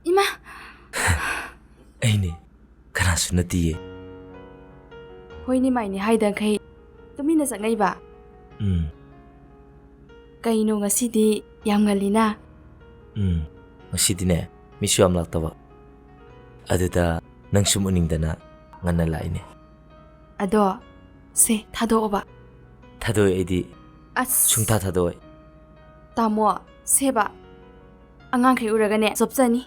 Ima. Aine, kanasu natiye. Hoi ni mai ni haidan kai. Tumina sa ngai ba? Kaino ngasidi yam ngalina. Ngasidi ne, misu yam laktaba. Aduda nang sumuning-dana ngana laine. Ado, se thado ba. Thadoi aidi. Sungtha thadoi. Tamo, seba. Angang kai uraga ne zopjani.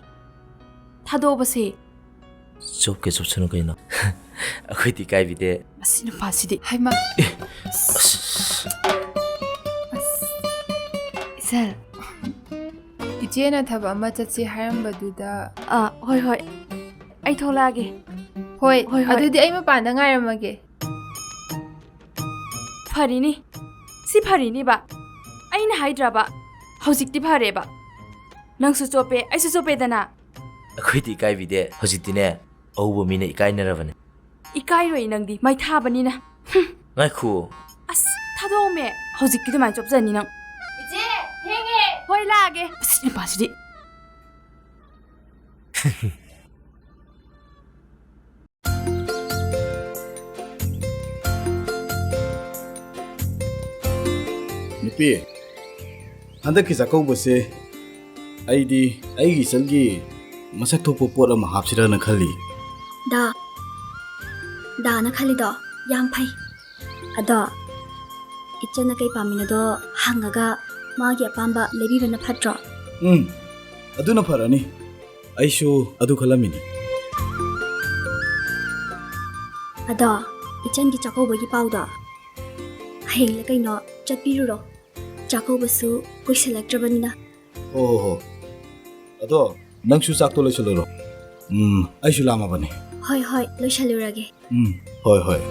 Thado ba se. Job ke chanu kaino. Akhoi ti kai bide. Asinu pasidi. Haima. Isel. Ijena thaba ama chatsi harambaduda. Hoi hoi. Ai tholage. Hoi, adudi ai mapanda ngairamage. Farini. Si farini ba. Aina haidra ba. Hojikti phare ba. Nangsu chope, aisu chope dana. Akhoi ti kai bide. Hojikti ne. Aubo mine ikai narabane. Ikai roi nangdi mai thabani na. Ngai khu. As thado me. Hojikki du mai chopjani nang. Ije, henge. Hoi lage. Asini pasidi. Nipi, anda kisah kau bose, aidi selgi masak tu popor ama hapsira nak kali. Da nak kali do, yang pai. Ada, icha nak kay pamina do hangaga magi apamba lebi bana phatro. Adu na parani. Aishu adu kalamini. Ada, ichan ki chakau bagi pau da. Heng le kay no chat biru ro. Chakau basu koi select rabani na. Oh, ado nang su sak to le chalo ro. Aishu lama bani. Hoi, lo shalurage. Hoi.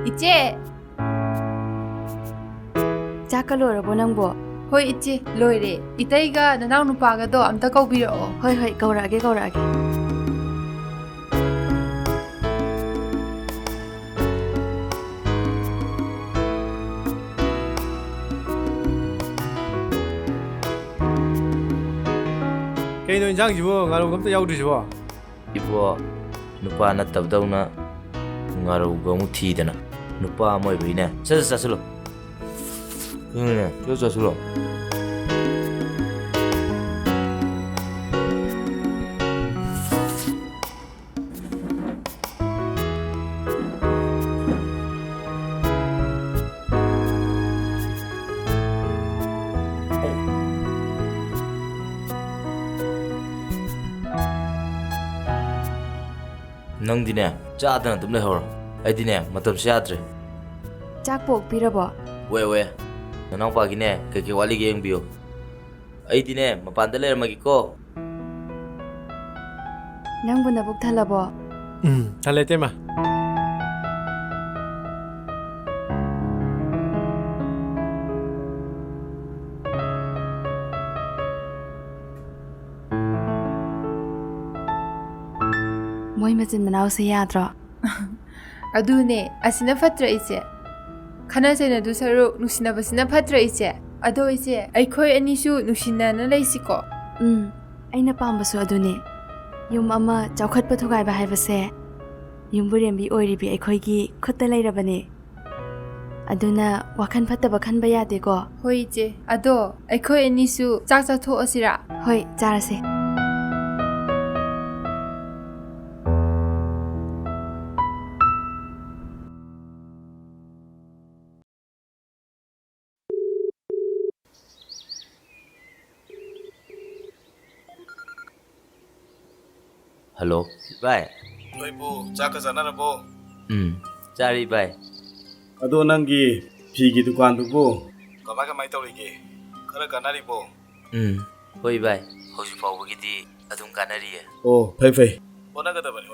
Iche. Chakalo rabo nangbo. Hoi iche, loire. Itaiga nanang nupaga do amta kaubiro. Hoi, kaurage. Kaino injang jibo ngaro gamta yaudri jibo. Ibo nupa na tabdauna ngaro gamu thidana. Nupa moi bine. Sasulo. Sasulo. Nang dine, chadana tumle hor. Ai dine, matam se yadre. Chak pok pirabo. We. Nanang pa gine, kake wali ge biyo. Ai dine, mapanda le magi ko. Nang buna buk thalabo. Thale tema. Moi machin manau se yadro. Adune, asina fatra iche. Khana sena du saru nusina basina fatra iche. Ado iche, aikhoi anishu nusina na leisiko. Aina pambasu adune. Yum ama chawkhat pa thugai ba haibase. Yum burembi oiribi aikhoigi khutta leirabane. Aduna wakhan phattaba khanba yade ko. Hoi iche, ado aikhoi anishu chak tho asira. Hoi, charase. Hello, bye. Thoibu, chaka jana rabo. Chari bye. Ado nangi phigi dukan dubo. Kamai tawrige. Khara kanari bo. Hoi bye. Hoji fawbagidi adum kanari. Oh, fai. Ona gadabani.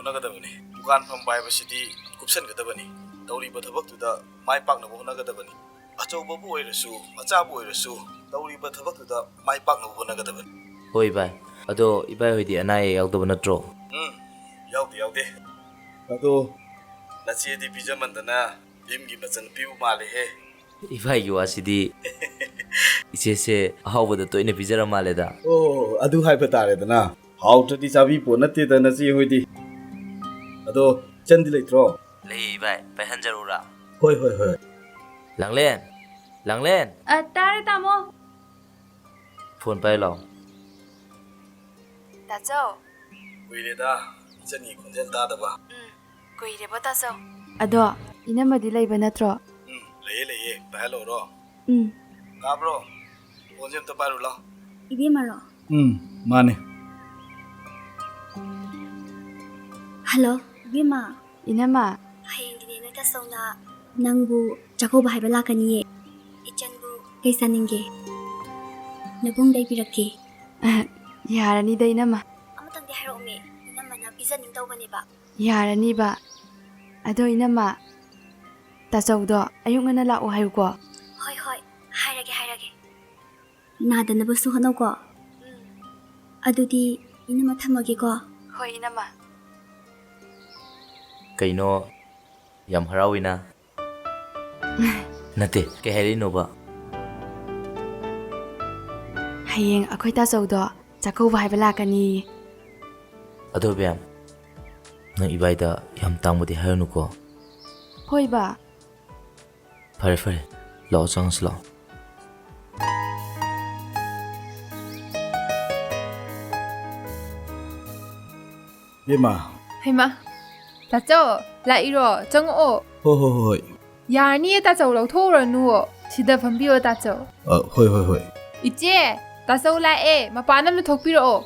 Dukan pham bai basidi kupsan gadabani. Tawri ba thabak tuda mai pak na bo na gadabani. Achau babu oirasu, macha bu oirasu. Tawri ba thabak tuda mai pak na bo na gadabani. Hoi bye. Ado ibai hoidi anai yagdaba natro. Yaude. Ado nachi di pijamandana limgi machan piu male he 이바이기 와시디 이제세 아하우보다 또 이네 비자라 말레다 oh adu hai bataredana how to di chabi ponate da na si hoidi ado chandi leitro 레이 이바이 바이 한자루라 hoi hoi hoi 랑렌 랑렌 ꯇꯥꯔꯦ ꯇꯥꯃꯣ. 폰 파일로 ꯇꯥꯆꯧ. kuileda chani khonjel ta da ba ꯀꯨꯏꯔꯦꯕꯣ ꯇꯥꯆꯧ. ꯑꯗꯣ ꯏꯅꯝꯃꯗꯤ ꯂꯩꯕ ꯅꯠꯇ꯭ꯔꯣ? leye bahalo ro ka bro khonjel ta paru la 이베마로. mane 할로, 이베마. 이남아. 하행디네 너다 쏘나 낭부 자고바 하이바 라카니에 이찬부 계산인게 너봉다이 비라케 야라니다 이남아. 아무tan데 하러오메 이남마나 비자닝 떠보네바 야라니바. 아도 이남아. 따서우도 아육 ngana la'o hayuko. ꯍꯣꯏ ꯍꯣꯏ ꯍꯥꯏꯔꯒꯦ ꯅꯥꯗꯅꯕꯁꯨ ꯍꯣꯠꯅꯧꯀꯣ ꯑꯗꯨꯗꯤ ꯏꯅꯝꯃ ꯊꯝꯃꯒꯦꯀꯣ ꯍꯣꯏ 이남아. 그이노 얌 하라위나 나테 깨헤리노바 하이행 아코이 따서우도 자코바 하이바 라카니. 아도뱀 나 이바이다 얌 땅무디 하여누고 호이바. 파레 라오 장슬라 bema Haima. Tacho, lairo, chang'o. hoi Yani tacho lauthora nuo. Sida phambio tacho. hoi Iche, tacho lae, mapanam na thokpiro.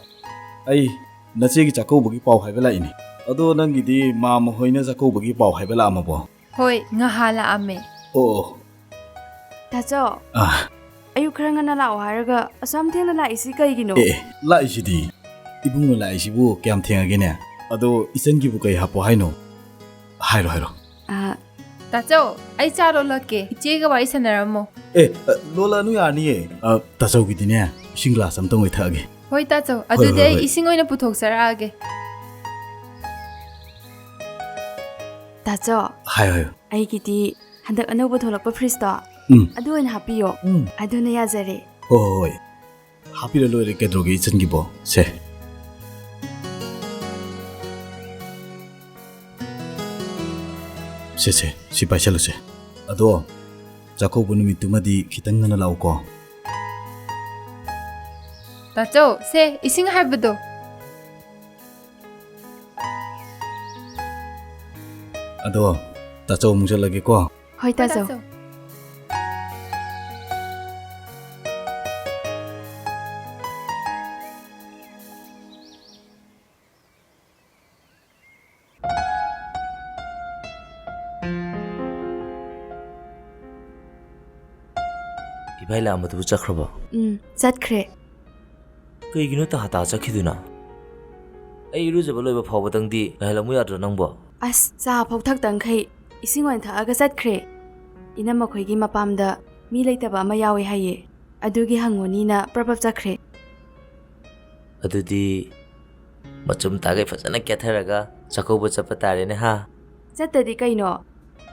ai nache gi chakobagi pau haiba la ini ado nang gi di ma mo hoina chakobagi pau haiba la ma bo Hoi, ngahala ame. oh 따서 ah 아육 khara ngana la'o haraga asam thengna la'isi kaigino. la isidi ibung la isibu kyam thengage ne ado isen gi bu kai hapo haino hairo 아, Tacho, ai charo lake. Iche ga wai sanaramo. lola nu ya ni ta chau gi dine sing glass am tong oi thage Hoi tacho, hoi, adude hoi. ising oina puthok sarage. 따서 hai 아이기디 한dak anauba tholakpa fridge to. Adu oina hapiyo. Aduna yazare. hoi happy lo re ke drogi chen gi bo se si pa chalo se ado jakobu nu mitumadi khitang na law ko Tacho, se ising habdo. ado ta chau mung lage ko Hoi 따서. 이바이라 아무도 못 잡으러 ꯆꯠꯈ꯭ꯔꯦ. 그이기노 다 하다 잡히드나 ꯑꯩ ꯏꯔꯨꯖꯕ ꯂꯣꯏꯕ ꯐꯥꯎꯕꯗꯪꯗꯤ ꯉꯥꯏꯍꯜꯂꯝꯃꯨ ꯌꯥꯗ꯭ꯔꯣ ꯅꯪꯕꯣ ꯑꯁ ꯆꯥ ꯐꯥꯎ ꯊꯛꯇꯪꯈꯩ 이싱 ꯑꯣꯏꯅ ꯊꯛꯑꯒ ꯆꯠꯈ꯭ꯔꯦ. 이남마 ꯈꯣꯏꯒꯤ ꯃꯄꯥꯝꯗ ꯃꯤ ꯂꯩꯇꯕ ꯑꯃ ꯌꯥꯎꯋꯦ ꯍꯥꯏꯌꯦ. ꯑꯗꯨꯒꯤ ꯍꯪꯉꯣꯅꯤꯅ ꯄ꯭ꯔꯄꯞ ꯆꯠꯈ꯭ꯔꯦ. ꯑꯗꯨꯗꯤ ꯃꯆꯨꯝ ꯇꯥꯒꯩ ꯐꯖꯅ ꯀꯦꯊꯔꯒ ꯆꯥꯛꯀꯧꯕ ꯆꯠꯄ ꯇꯥꯔꯦꯅꯦ ꯍꯥ ꯆꯠꯇꯗꯤ ꯀꯩꯅꯣ?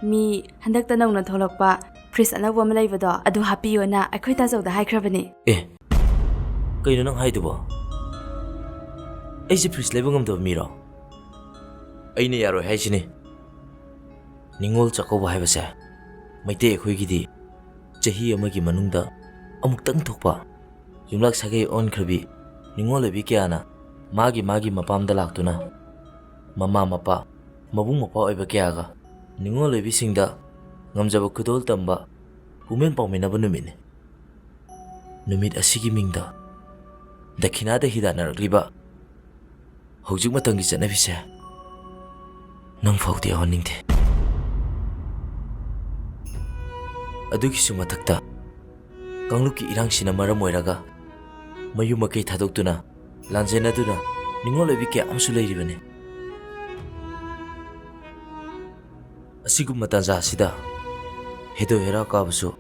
ꯃꯤ ꯍꯟꯗꯛꯇ ꯅꯧꯅ ꯊꯣꯛꯂꯛꯄ ꯐ꯭ꯔꯤꯖ ꯑꯅꯧꯕ ꯑꯃ ꯂꯩꯕꯗꯣ ꯑꯗꯨ ꯍꯥꯞꯄꯤꯌꯣꯅ ꯑꯩꯈꯣꯏ ꯇꯥꯆꯧꯗ ꯍꯥꯏꯈ꯭ꯔꯕꯅꯦ. ꯀꯩꯅꯣ ꯅꯪ ꯍꯥꯏꯗꯨꯕꯣ? ꯑꯩꯁꯦ ꯐ꯭ꯔꯤꯖ ꯂꯩꯕ ꯉꯝꯗꯕ ꯃꯤꯔꯣ? ꯑꯩꯅ ꯌꯥꯔꯣꯏ ꯍꯥꯏꯁꯤꯅꯤ. ꯅꯤꯡꯉꯣꯜ ꯆꯥꯛꯀꯧꯕ ꯍꯥꯏꯕꯁꯦ ꯃꯩꯇꯩ ꯑꯩꯈꯣꯏꯒꯤꯗꯤ ꯆꯍꯤ ꯑꯃꯒꯤ ꯃꯅꯨꯡꯗ ꯑꯃꯨꯛꯇꯪ ꯊꯣꯛꯄ ꯌꯨꯝꯂꯛ ꯁꯥꯒꯩ ꯑꯣꯟꯈ꯭ꯔꯕꯤ ꯅꯤꯡꯉꯣꯜ ꯑꯣꯏꯕꯤ ꯀꯌꯥꯅ ꯃꯥꯒꯤ ꯃꯄꯥꯝꯗ ꯂꯥꯛꯇꯨꯅ ꯃꯃꯥ ꯃꯄꯥ ꯃꯕꯨꯡ ꯃꯧꯄ꯭ꯋꯥ ꯑꯣꯏꯕ ꯀꯌꯥꯒ ꯅꯤꯡꯉꯣꯜ ꯑꯣꯏꯕꯤꯁꯤꯡꯗ ꯉꯝꯖꯕ ꯈꯨꯗꯣꯜ ꯇꯝꯕ ꯄꯨꯃꯦꯟ ꯄꯥꯎꯃꯤꯟꯅꯕ ꯅꯨꯃꯤꯠꯅꯤ. ꯅꯨꯃꯤꯠ ꯑꯁꯤꯒꯤ ꯃꯤꯡꯗ ꯗꯈꯤꯅꯥꯗ ꯍꯤꯗꯥꯟꯅꯔꯛꯂꯤꯕ ꯍꯧꯖꯤꯛ ꯃꯇꯝꯒꯤ ꯆꯠꯅꯕꯤꯁꯦ ꯅꯪ ꯐꯥꯎꯗꯤ ꯌꯥꯎꯍꯟꯅꯤꯡꯗꯦ. ꯑꯗꯨꯒꯤꯁꯨ ꯃꯊꯛꯇ ꯀꯥꯡꯂꯨꯞꯀꯤ ꯏꯔꯥꯡꯁꯤꯅ ꯃꯔꯝ ꯑꯣꯏꯔꯒ ꯃꯌꯨꯝ ꯃꯀꯩ ꯊꯥꯗꯣꯛꯇꯨꯅ ꯂꯥꯟꯖꯦꯟꯅꯗꯨꯅ ꯅꯤꯡꯉꯣꯜ ꯑꯣꯏꯕꯤ ꯀꯌꯥ ꯑꯃꯁꯨ ꯂꯩꯔꯤꯕꯅꯤ. ꯑꯁꯤꯒꯨꯝꯕ ꯇꯥꯟꯖꯥ ꯑꯁꯤꯗ ꯍꯦꯗꯣ ꯍꯦꯔꯥ ꯀꯥꯕꯁꯨ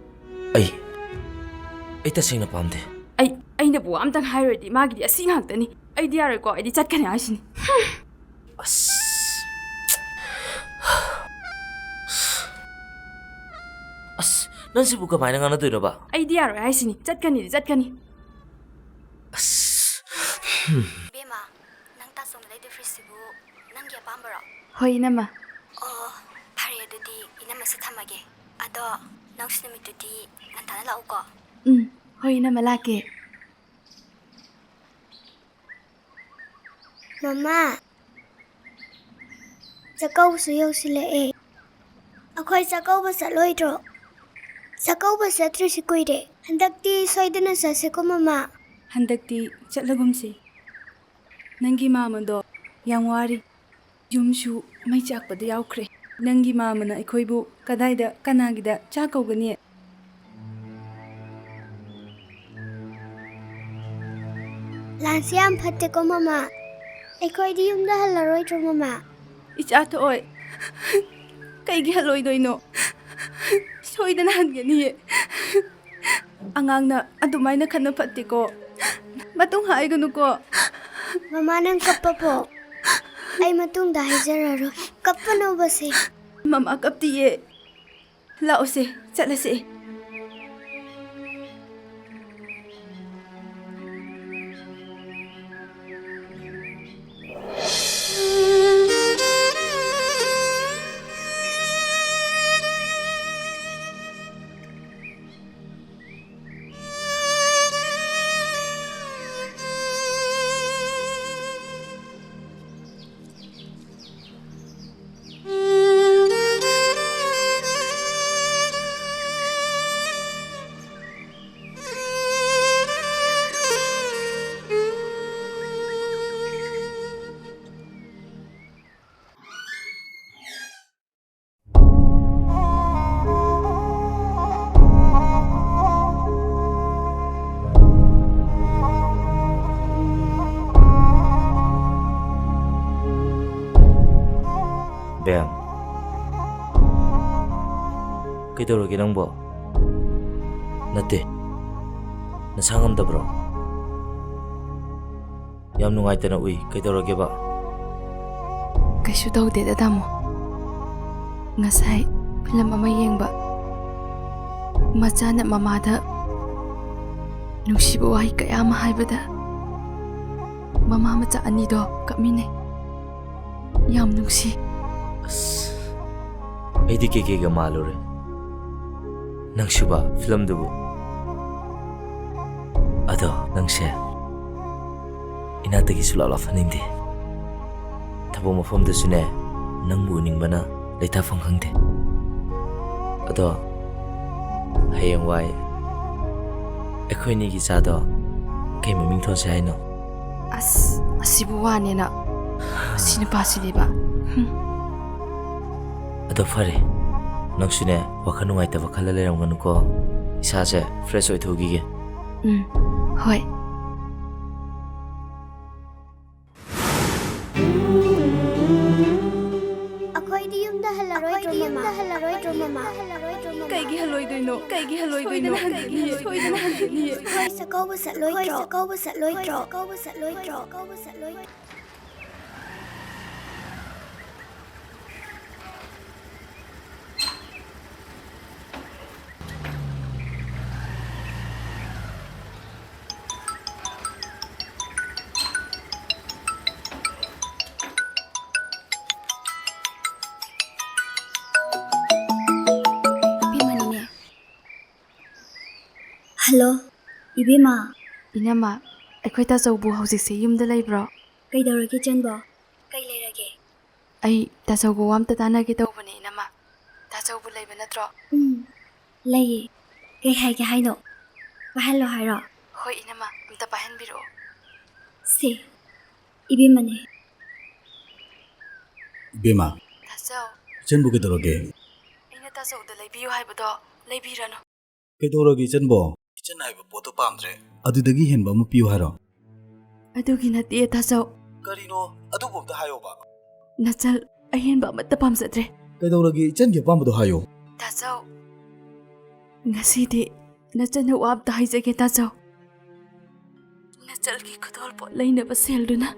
ꯑꯩ ꯇꯁꯦꯡꯅ ꯄꯥꯝꯗꯦ. ꯑꯩꯅꯕꯨ ꯑꯝꯇꯪ ꯍꯥꯏꯔꯣꯏꯗꯤ ꯃꯥꯒꯤꯗꯤ ꯑꯁꯤ ꯉꯥꯛꯇꯅꯤ. ꯑꯩꯗꯤ ꯌꯥꯔꯣꯏꯀꯣ. ꯑꯩꯗꯤ ꯆꯠꯀꯅꯤ ꯍꯥꯏꯁꯤꯅꯤ. ꯑꯁ ꯑꯁ ꯅꯪꯁꯤꯕꯨ ꯀꯃꯥꯏꯅ ꯉꯥꯡꯅꯗꯣꯏꯅꯣꯕ? ꯑꯩꯗꯤ ꯌꯥꯔꯣꯏ ꯍꯥꯏꯁꯤꯅꯤ. ꯆꯠꯀꯅꯤ. ꯑꯁ ꯏꯕꯦꯝꯃ ꯅꯪ ꯇꯥꯆꯧꯅ ꯂꯩꯗꯣ ꯐ꯭ꯔꯤꯖꯁꯤꯕꯨ ꯅꯪꯒꯤ ꯑꯄꯥꯝꯕꯔꯣ? ꯍꯣꯏ ꯏꯅꯝꯃ. ꯑꯣ ꯐꯔꯦ ꯑꯗꯨꯗꯤ ꯏꯅꯝꯃꯁꯨ ꯊꯝꯃꯒꯦ. ꯑꯗꯣ ꯅꯪꯁꯨ ꯅꯨꯃꯤꯠꯇꯨꯗꯤ ꯉꯟꯇꯥꯅ ꯂꯥꯛꯎꯀꯣ. ꯍꯣꯏ ꯏꯅꯝꯃ ꯂꯥꯛꯀꯦ. ꯃꯃꯥ ꯆꯥꯛꯀꯧꯕꯁꯨ ꯌꯧꯁꯤꯜꯂꯛꯑꯦ. ꯑꯩꯈꯣꯏ ꯆꯥꯛꯀꯧꯕ ꯆꯠꯂꯣꯏꯗ꯭ꯔꯣ? ꯆꯥꯛꯀꯧꯕ ꯆꯠꯇ꯭ꯔꯤꯁꯤ ꯀꯨꯏꯔꯦ. ꯍꯟꯗꯛꯇꯤ ꯁꯣꯏꯗꯅ ꯆꯠꯁꯤꯀꯣ ꯃꯃꯥ. ꯍꯟꯗꯛꯇꯤ ꯆꯠꯂꯒꯨꯝꯁꯤ. ꯅꯪꯒꯤ ꯃꯥꯃꯗꯣ ꯌꯥꯝ ꯋꯥꯔꯤ. ꯌꯨꯝꯁꯨ ꯃꯩ ꯆꯥꯛꯄꯗ ꯌꯥꯎꯈ꯭ꯔꯦ. ꯅꯪꯒꯤ ꯃꯥꯃꯅ ꯑꯩꯈꯣꯏꯕꯨ ꯀꯗꯥꯏꯗ ꯀꯅꯥꯒꯤꯗ ꯆꯥꯛ ꯀꯧꯒꯅꯤ? ꯂꯥꯟꯁꯤ ꯌꯥꯝ ꯐꯠꯇꯦꯀꯣ ꯃꯃꯥ. ꯑꯩꯈꯣꯏꯗꯤ ꯌꯨꯝꯗ ꯍꯜꯂꯔꯣꯏꯗ꯭ꯔꯣ ꯃꯃꯥ? ꯏꯆꯥ ꯊꯣꯏ, ꯀꯩꯒꯤ ꯍꯜꯂꯣꯏꯗꯣꯏꯅꯣ? ꯁꯣꯏꯗꯅ ꯍꯟꯒꯅꯤꯌꯦ. ꯑꯉꯥꯡꯅ ꯑꯗꯨꯃꯥꯏꯅ ꯈꯟꯅ ꯐꯠꯇꯦꯀꯣ. ꯃꯇꯨꯡ ꯍꯥꯏꯒꯅꯨꯀꯣ. ꯃꯃꯥ ꯅꯪ ꯀꯞꯄꯕꯣ? ꯑꯩ ꯃꯇꯨꯡꯗ ꯍꯥꯏꯖꯔꯔꯣꯏ. ꯀꯞꯄꯅꯣꯕꯁꯦ. ꯃꯃꯥ ꯀꯞꯇꯤꯌꯦ. ꯂꯥꯛꯑꯣꯁꯦ, ꯆꯠꯂꯁꯦ. ꯕꯦꯝ, ꯀꯩꯗꯧꯔꯒꯦ ꯅꯪꯕꯣ? ꯅꯠꯇꯦ, ꯅꯁꯥ ꯉꯝꯗꯕ꯭ꯔꯣ? ꯌꯥꯝ ꯅꯨꯡꯉꯥꯏꯇꯅ ꯎꯏ. ꯀꯩꯗꯧꯔꯒꯦꯕ? ꯀꯩꯁꯨ ꯇꯧꯗꯦꯗ ꯇꯥꯃꯣ. ꯉꯁꯥꯏ ꯐꯤꯂꯝ ꯑꯃ ꯌꯦꯡꯕ. ꯃꯆꯥꯅ ꯃꯃꯥꯗ ꯅꯨꯡꯁꯤꯕ ꯋꯥꯍꯩ ꯀꯌꯥ ꯑꯃ ꯍꯥꯏꯕꯗ ꯃꯃꯥ ꯃꯆꯥ ꯑꯅꯤꯗꯣ ꯀꯞꯃꯤꯟꯅꯩ. ꯌꯥꯝ ꯅꯨꯡꯁꯤ. ꯑꯁ, ꯑꯩꯗꯤ ꯀꯩꯀꯩꯒ ꯃꯥꯜꯂꯨꯔꯦ. ꯅꯪꯁꯨꯕ ꯐꯤꯂꯝꯗꯨꯕꯨ? ꯑꯗꯣ ꯅꯪꯁꯦ ꯏꯅꯥꯛꯇꯒꯤ ꯁꯨꯡꯂꯥꯛ ꯂꯥꯛꯍꯟꯅꯤꯡꯗꯦ. ꯊꯕꯛ ꯃꯐꯝꯗꯁꯨꯅꯦ ꯅꯪꯕꯨ ꯎꯅꯤꯡꯕꯅ ꯂꯩꯇꯥꯐꯝ ꯈꯪꯗꯦ. ꯑꯗꯣ ꯍꯌꯦꯡꯋꯥꯏ ꯑꯩꯈꯣꯏꯅꯤꯒꯤ ꯏꯆꯥꯗꯣ ꯀꯩ ꯃꯃꯤꯡ ꯊꯣꯟꯁꯦ ꯍꯥꯏꯅꯣ? ꯑꯁ, ꯑꯁꯤꯕꯨ ꯋꯥꯅꯦꯅ. ꯑꯁꯤ ꯅꯨꯄꯥꯁꯤꯗꯤꯕ. ꯑꯗꯣ ꯐꯔꯦ, ꯅꯪꯁꯨꯅꯦ ꯋꯥꯈꯜ ꯅꯨꯡꯉꯥꯏꯇꯕ ꯈꯜꯂ ꯂꯩꯔꯝꯒꯅꯨꯀꯣ. ꯏꯁꯥꯁꯦ ꯐ꯭ꯔꯦꯁ ꯑꯣꯏꯊꯣꯛꯈꯤꯒꯦ. ꯍꯣꯏ. ꯑꯩꯈꯣꯏꯗꯤ ꯌꯨꯝꯗ ꯍꯜꯂꯔꯣꯏꯗ꯭ꯔꯣ ꯃꯃꯥ? ꯀꯩꯒꯤ ꯍꯜꯂꯣꯏꯗꯣꯏꯅꯣ? ꯁꯣꯏꯗꯅ ꯍꯟꯒꯅꯤꯌꯦ. ꯑꯩꯈꯣꯏ ꯆꯥꯛꯀꯧꯕ ꯆꯠꯂꯣꯏꯗ꯭ꯔꯣ? ꯍꯜꯂꯣ, ꯏꯕꯦꯝꯃ. ꯏꯅꯝꯃ, ꯑꯩꯈꯣꯏ ꯇꯥꯆꯧꯕꯨ ꯍꯧꯖꯤꯛꯁꯦ ꯌꯨꯝꯗ ꯂꯩꯕ꯭ꯔꯣ? ꯀꯩꯗꯧꯔꯒꯦ ꯆꯟꯕꯣ? ꯀꯩ ꯂꯩꯔꯒꯦ? ꯑꯩ ꯇꯥꯆꯧꯕꯨ ꯋꯥ ꯑꯝꯇ ꯇꯥꯟꯅꯒꯦ ꯇꯧꯕꯅꯦ ꯏꯅꯝꯃ. ꯇꯥꯆꯧꯕꯨ ꯂꯩꯕ ꯅꯠꯇ꯭ꯔꯣ? ꯂꯩꯌꯦ. ꯀꯩ ꯍꯥꯏꯒꯦ ꯍꯥꯏꯅꯣ? ꯄꯥꯏꯍꯜꯂꯣ ꯍꯥꯏꯔꯣ? ꯍꯣꯏ ꯏꯅꯝꯃ, ꯑꯝꯇ ꯄꯥꯏꯍꯟꯕꯤꯔꯛꯑꯣ. ꯁꯦ, ꯏꯕꯦꯝꯃꯅꯦ. ꯏꯕꯦꯝꯃ, ꯇꯥꯆꯧ, ꯏꯆꯟꯕꯨ ꯀꯩꯗꯧꯔꯒꯦ? ꯑꯩꯅ ꯇꯥꯆꯧꯗ ꯂꯩꯕꯤꯌꯨ ꯍꯥꯏꯕꯗꯣ ꯂꯩꯕꯤꯔꯅꯨ. ꯀꯩꯗꯧꯔꯒꯦ ꯏꯆꯟꯕꯣ? ꯏꯆꯟ ꯍꯥꯏꯕ ꯄꯣꯠꯇꯣ ꯄꯥꯝꯗ꯭ꯔꯦ. ꯑꯗꯨꯗꯒꯤ ꯍꯦꯟꯕ ꯑꯃ ꯄꯤꯌꯨ ꯍꯥꯏꯔꯣ? ꯑꯗꯨꯒꯤ ꯅꯠꯇꯦ ꯇꯥꯆꯧ. ꯀꯔꯤꯅꯣ? ꯑꯗꯨꯕꯨ ꯑꯝꯇ ꯍꯥꯏꯌꯣꯕ. ꯅꯆꯜ ꯑꯍꯦꯟꯕ ꯑꯃꯠꯇ ꯄꯥꯝꯖꯗ꯭ꯔꯦ. ꯀꯩꯗꯧꯔꯒꯦ? ꯏꯆꯟꯒꯤ ꯑꯄꯥꯝꯕꯗꯣ ꯍꯥꯏꯌꯣ. ꯇꯥꯆꯧ, ꯉꯁꯤꯗꯤ ꯅꯆꯟꯅ ꯋꯥ ꯑꯝꯇ ꯍꯥꯏꯖꯒꯦ ꯇꯥꯆꯧ. ꯅꯆꯜꯒꯤ ꯈꯨꯗꯣꯜ ꯄꯣꯠ ꯂꯩꯅꯕ ꯁꯦꯜꯗꯨꯅ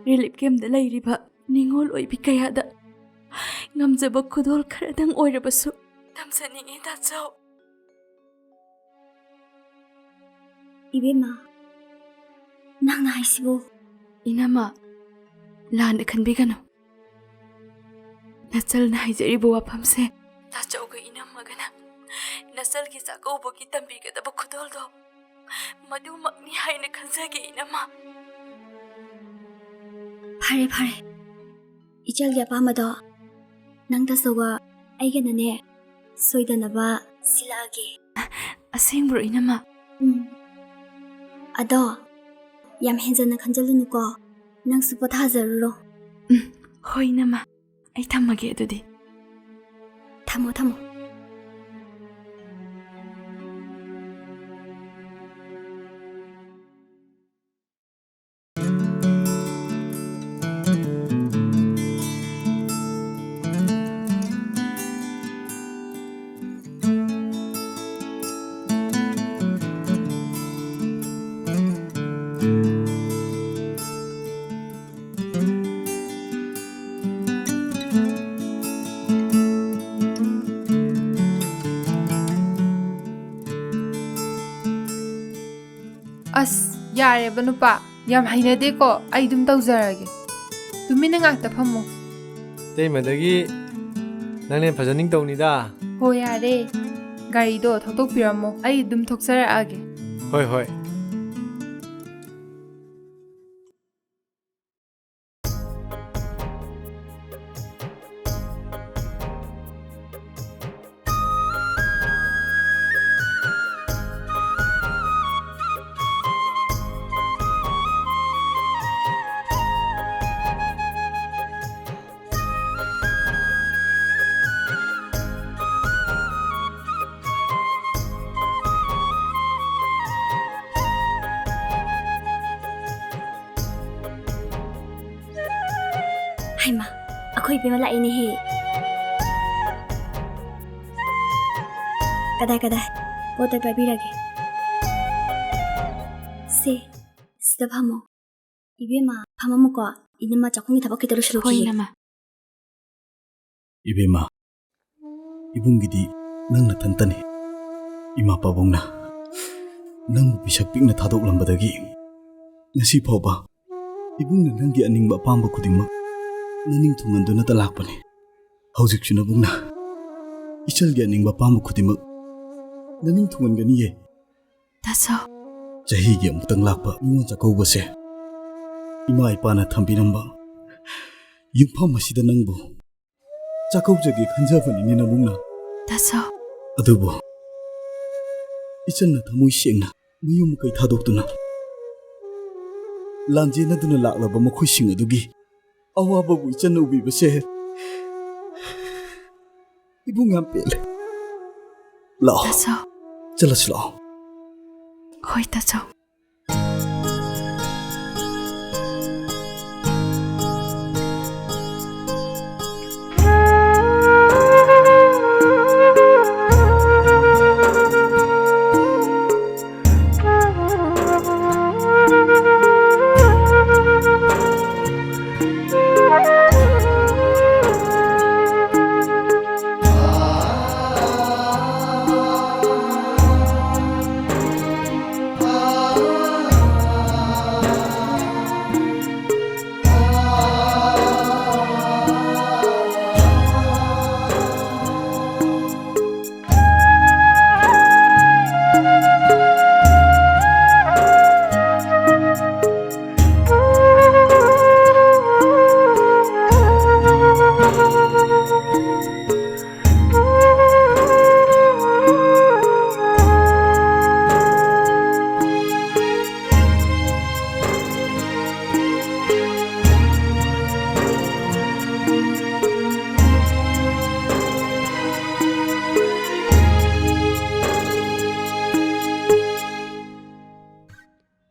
ꯔꯤꯂꯤꯐ ꯀꯦꯝꯞꯇ ꯂꯩꯔꯤꯕ ꯅꯤꯡꯉꯣꯜ ꯑꯣꯏꯕꯤ ꯀꯌꯥꯗ ꯉꯝꯖꯕ ꯈꯨꯗꯣꯜ ꯈꯔꯗꯪ ꯑꯣꯏꯔꯕꯁꯨ ꯇꯝꯖꯅꯤꯡꯉꯤ ꯇꯥꯆꯧ 이베마 ꯅꯪꯅ ꯍꯥꯏꯁꯤꯕꯨ 이나마 ꯂꯥꯟꯅ ꯈꯟꯕꯤꯒꯅꯨ ꯅꯆꯜꯅ ꯍꯥꯏꯖꯔꯤꯕ ꯋꯥꯐꯝꯁꯦ ꯇꯥꯆꯧꯒ ꯏꯅꯝꯃꯒꯅ ꯅꯆꯜꯒꯤ ꯆꯥꯛꯀꯧꯕꯒꯤ ꯇꯝꯕꯤꯒꯗꯕ ꯈꯨꯗꯣꯜꯗꯣ ꯃꯗꯨꯃꯛꯅꯤ ꯍꯥꯏꯅ ꯈꯟꯖꯒꯦ ꯏꯅꯝꯃ ꯐꯔꯦ ꯐꯔꯦ 이철ꯒꯤ ꯑꯄꯥꯝꯕꯗꯣ ꯅꯪ ꯇꯥꯆꯧꯒ ꯑꯩꯒꯅꯅꯦ ꯁꯣꯏꯗꯅꯕ ꯁꯤꯜꯂꯛꯑꯒꯦ ꯑꯁꯦꯡꯕ꯭ꯔꯣ 이나마 ꯑꯗꯣ ꯌꯥꯝ ꯍꯦꯟꯖꯟꯅ ꯈꯟꯖꯜꯂꯨꯅꯨꯀꯣ ꯅꯪꯁꯨ ꯄꯣꯊꯥꯖꯔꯨꯔꯣ ꯍꯣꯏ 이나마 ꯑꯩ ꯊꯝꯃꯒꯦ ꯑꯗꯨꯗꯤ ꯊꯝꯃꯣ ꯊꯝꯃꯣ ꯑꯁ ꯌꯥꯔꯦꯕ ꯅꯨꯄꯥ ꯌꯥꯝ ꯍꯩꯅꯗꯦꯀꯣ ꯑꯩ ꯑꯗꯨꯝ ꯇꯧꯖꯔꯒꯦ ꯇꯨꯃꯤꯟꯅ ꯉꯥꯛꯇ ꯐꯝꯃꯣ ꯇꯩꯃꯗꯒꯤ ꯅꯪꯅ ꯐꯖꯅꯤꯡ ꯇꯧꯅꯤꯗ ꯍꯣ ꯌꯥꯔꯦ ꯒꯥꯔꯤꯗꯣ ꯊꯧꯗꯣꯛꯄꯤꯔꯝꯃꯣ ꯑꯩ ꯑꯗꯨꯝ ꯊꯣꯛꯆꯔꯛꯑꯒꯦ ꯍꯣꯏ ꯍꯣꯏ ꯍꯩꯃꯥ ꯑꯩꯈꯣꯏ ꯏꯕꯦꯝꯃ ꯂꯥꯛꯏꯅꯦꯍꯦ ꯀꯗꯥꯏ ꯄꯣꯠꯇ ꯄꯥꯏꯕꯤꯔꯒꯦ ꯁꯦ ꯁꯤꯗ ꯐꯝꯃꯣ 이베마 ꯐꯝꯃꯝꯃꯨꯀꯣ 이놈마 ꯆꯥꯛꯈꯨꯝꯒꯤ ꯊꯕꯛ ꯈꯤꯇ ꯍꯣꯏ ꯂꯣꯏꯁꯤꯜꯂꯨꯈꯤꯒꯦ 이나마 이베마 이bunꯒꯤꯗꯤ ꯅꯪꯅ ꯊꯟꯇꯅꯤ 이마 ꯄꯥꯕꯨꯡꯅ ꯅꯪꯕꯨ ꯄꯤꯁꯛ ꯄꯤꯛꯅ ꯊꯥꯗꯣꯛꯂꯝꯕꯗꯒꯤ ꯉꯁꯤ ꯐꯥꯎꯕ 이bunꯅ ꯅꯪꯒꯤ ꯑꯅꯤꯡꯕ ꯑꯄꯥꯝꯕ ꯈꯨꯗꯤꯡꯃꯛ ꯅꯅꯤꯡ ꯊꯨꯡꯍꯟꯗꯨꯅꯇ ꯂꯥꯛꯄꯅꯤ ꯍꯧꯖꯤꯛꯁꯨ ꯅꯕꯨꯡꯅ 이철ꯒꯤ ꯑꯅꯤꯡꯕ ꯑꯄꯥꯝꯕ ꯈꯨꯗꯤꯡꯃꯛ 너님 통원견이에 다소 자희기 아무튼 락바 이모 자고보세 이마 이빠나 탐비남바 육파 마시다 낭부 자고적이 간자분이니 나묵나 다소 아두보 이천나 다무이 시행나 무유무까이 타독두나 란제나두나 락라바 마코이싱 어두기 아와바부 이천나 우비바세 이붕한 뺄래 라 다소 잘라슬라 호이 다소